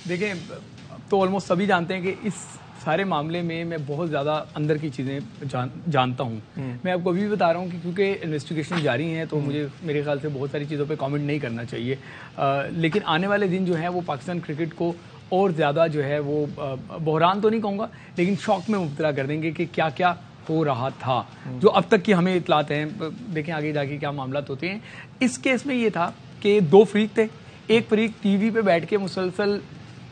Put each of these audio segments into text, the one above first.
دیکھیں تو آلموسٹ سبھی جانتے ہیں کہ اس سارے معاملے میں میں بہت زیادہ اندر کی چیزیں جانتا ہوں. میں آپ کو ابھی بھی بتا رہا ہوں کہ کیونکہ انویسٹیگیشن جاری ہیں تو مجھے میرے خیال سے بہت ساری چیزوں پہ کامنٹ نہیں کرنا چاہیے. لیکن آنے والے دن جو ہیں وہ پاکستان کرکٹ کو اور زیادہ جو ہے وہ بحران تو نہیں کہوں گا لیکن شوق میں مبتلا کر دیں گے کہ کیا کیا ہو رہا تھا جو اب تک کی ہمیں اطلاعات ہیں. دیکھیں آگے جا کے کیا معاملات ہوتے ہیں. اس کیس میں یہ تھا کہ دو فریق تھے. ایک فریق ٹی وی پہ بیٹھ کے مسلسل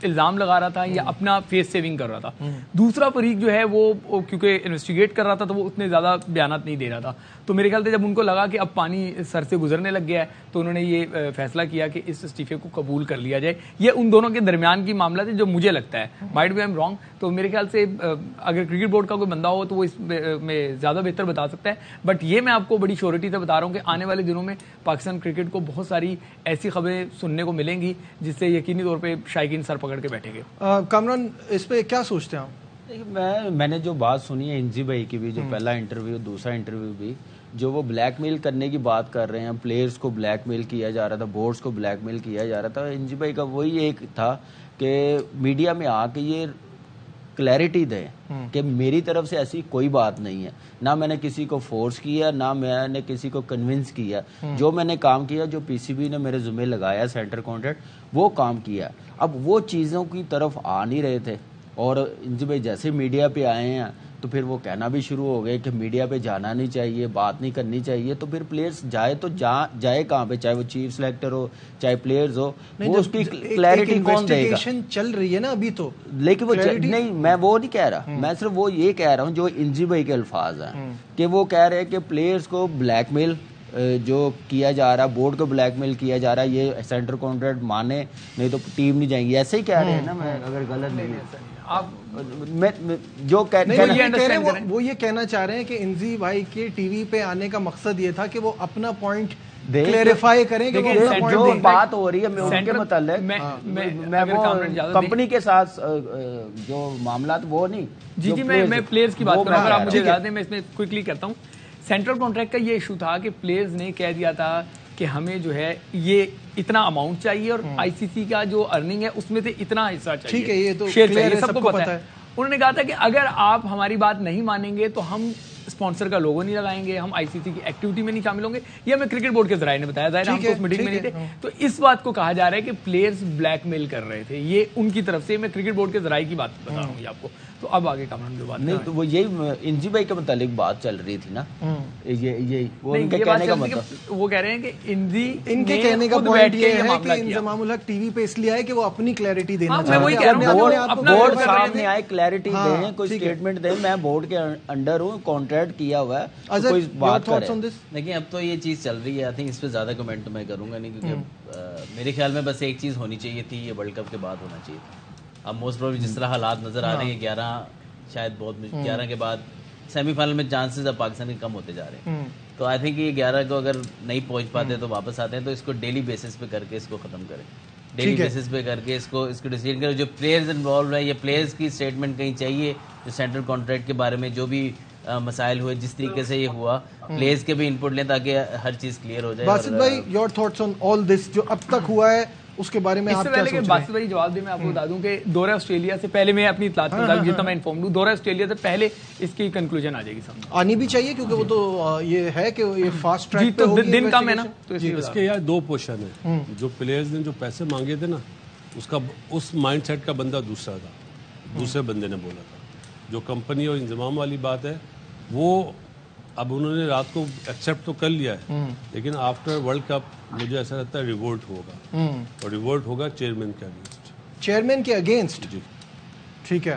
الزام لگا رہا تھا یا اپنا فیس سیونگ کر رہا تھا. دوسرا فریق جو ہے وہ کیونکہ انویسٹیگیٹ کر رہا تھا تو وہ اتنے زیادہ بیانات نہیں دے رہا تھا. تو میرے خیال سے جب ان کو لگا کہ اب پانی سر سے گزرنے لگ گیا ہے تو انہوں نے یہ فیصلہ کیا کہ اس استعفے کو قبول کر لیا جائے. یہ ان دونوں کے درمیان کی معاملہ تھا جو مجھے لگتا ہے, might be I am wrong. تو میرے خیال سے اگر کرکٹ بورڈ کا کوئی بندہ ہو تو وہ اس میں زیادہ بہتر بتا سکتا ہے. بٹ یہ میں آپ کو بڑی شیورٹی سے بتا رہا ہوں کہ آنے والے دنوں میں پاکستان کرکٹ کو بہت ساری ایسی خبریں سننے کو ملیں گی جس سے یقینی طور پہ شائقین سر پکڑ کے بیٹھیں گے. کامران اس پہ کیا سوچتے ہیں آپ؟ میں نے جو بات سنی ہے انزی بھائی کی بھی, جو پہلا انٹرویو دوسرا انٹرویو بھی, جو وہ بلیک میل کرنے کی بات کر رہے ہیں, پلیئرز کو بلیک میل کیا جا رہا تھا, بورڈز کو بلیک میل کیا جا رہا تھا. انزی بھائی کا وہی ایک تھا کہ میڈیا میں آ کے یہ کلیئرٹی دیں کہ میری طرف سے ایسی کوئی بات نہیں ہے, نہ میں نے کسی کو فورس کیا, نہ میں نے کسی کو کنونس کیا. جو میں نے کام کیا, جو پی سی بی نے میرے ذمہ لگایا سینٹر کانٹریکٹ, وہ کام کیا. اب وہ چیزوں کی طرف آ نہیں رہے تھے اور انجی بھائی جیسے میڈیا پہ آئے ہیں تو پھر وہ کہنا بھی شروع ہو گئے کہ میڈیا پہ جانا نہیں چاہیے, بات نہیں کرنی چاہیے. تو پھر پلیئرز جائے تو جائے کہاں پہ, چاہے وہ چیف سلیکٹر ہو چاہے پلیئرز ہو, وہ اس کی کلیئرٹی کون دے گا؟ چل رہی ہے نا ابھی تو, لیکن وہ نہیں, میں وہ نہیں کہہ رہا, میں صرف وہ یہ کہہ رہا ہوں جو انجی بھائی کے الفاظ ہیں کہ وہ کہہ رہے ہیں کہ پلیئرز کو بلیک میل جو کیا جا رہا, بورڈ کو بلیک میل کیا جا رہا ہے, یہ سینٹر کانٹریکٹ مانے نہیں تو ٹیم نہیں جائیں گی, ایسے ہی کہہ رہے ہیں نا, میں اگر غلط نہیں آپ جو وہ یہ کہنا چاہ رہے ہیں کہ انزی بھائی کے ٹی وی پہ آنے کا مقصد یہ تھا کہ وہ اپنا پوائنٹ کلیریفائی کریں کہ جو بات ہو رہی ہے میں ان کے متعلق میں وہ کمپنی کے ساتھ جو معاملات وہ نہیں. جی میں پلیئرز کی بات کر رہا ہوں, اگر آپ مجھے یاد ہے میں اس میں کوئکلی کرتا ہوں. سینٹرل کانٹریکٹ کا یہ ایشو تھا کہ پلیئرز نے کہہ دیا تھا کہ ہمیں جو ہے یہ اتنا اماؤنٹ چاہیے اور آئی سی سی کا جو ارننگ ہے اس میں سے اتنا حصہ چاہیے, ٹھیک ہے, یہ تو شیئر چاہیے, سب کو پتہ ہے. انہوں نے کہا تھا کہ اگر آپ ہماری بات نہیں مانیں گے تو ہم اسپانسر کا لوگو نہیں لگائیں گے, ہم آئی سی سی کی ایکٹیویٹی میں نہیں شامل ہوں گے. یہ ہمیں کرکٹ بورڈ کے ذرائع نے بتایا, ظاہر ہم تو اس میٹنگ میں نہیں تھے. تو اس بات کو کہا جا رہا ہے کہ پلیئرز بلیک میل کر رہے تھے, یہ ان کی طرف سے. میں کرکٹ بورڈ کے ذرائع کی بات بتا رہا ہوں یہ آپ کو. تو اب آگے کامران جو بات نہیں, تو وہ یہی انجی بھائی کے متعلق بات چل رہی تھی نا, یہ وہ ان کے کہنے کا مطلب, وہ کہہ رہے ہیں کہ ان کے کہنے کا پوائنٹ یہ ہے کہ انضمام الحق ٹی وی پہ اس لیے آئے کہ وہ اپنی کلیئرٹی دینا چاہتے ہیں, بورڈ سامنے آئے, کلیئرٹی دیں, کوئی اسٹیٹمنٹ دیں, میں بورڈ کے انڈر ہوں, کانٹریکٹ کیا ہوا ہے, کوئی بات کرے. دیکھیں اب تو یہ چیز چل رہی ہے, آئی تھنک اس پہ زیادہ کمنٹ میں کروں گا نہیں, کیونکہ میرے خیال میں بس ایک چیز ہونی چاہیے تھی, یہ ورلڈ کپ کے بعد ہونا چاہیے تھا. اب موسٹ پروبیبلی جس طرح حالات نظر آ رہے ہیں 11 شاید بہت 11 کے بعد سیمی فائنل میں چانسز اب پاکستان کے کم ہوتے جا رہے ہیں. تو آئی تھنک یہ 11 کو اگر نہیں پہنچ پاتے تو واپس آتے ہیں, تو اس کو ڈیلی بیسس پہ کر کے اس کو ختم کریں, ڈیلی بیسس پہ کر کے اس کو ڈیسیژن کریں. جو پلیئرز انوالو ہیں, یا پلیئرز کی اسٹیٹمنٹ کہیں چاہیے, جو سینٹرل کانٹریکٹ کے بارے میں جو بھی مسائل ہوئے, جس طریقے سے یہ ہوا, پلیئرز کے بھی انپٹ لیں تاکہ ہر چیز کلیئر ہو جائے. باسط بھائی یور تھاٹس آن آل دس جو اب تک ہوا ہے اس کے بارے میں آپ کیا سوچ رہے ہیں؟ باسط بھائی جواب دیں, میں آپ کو بتا دوں کہ دورہ آسٹریلیا سے پہلے, میں اپنی اطلاعات کے مطابق جتنا میں انفارم ہوں, دورہ آسٹریلیا سے پہلے اس کی کنکلوژن آ جائے گی سامنے, آنی بھی چاہیے کیونکہ وہ تو یہ ہے کہ یہ فاسٹ ٹریک پہ ہوگی, دن کم ہے نا. تو اس کے یار دو پوشن ہیں. جو پلیئرز نے جو پیسے مانگے تھے نا, اس کا اس مائنڈ سیٹ کا بندہ دوسرا تھا, دوسرے بندے نے بولا تھا. جو کمپنی اور انضمام والی بات ہے وہ اب انہوں نے رات کو ایکسیپٹ تو کر لیا ہے, لیکن آفٹر ورلڈ کپ مجھے ایسا لگتا ہے ریوولٹ ہوگا, اور ریوولٹ ہوگا چیئرمین کے اگینسٹ. چیئرمین کے اگینسٹ, جی ٹھیک ہے.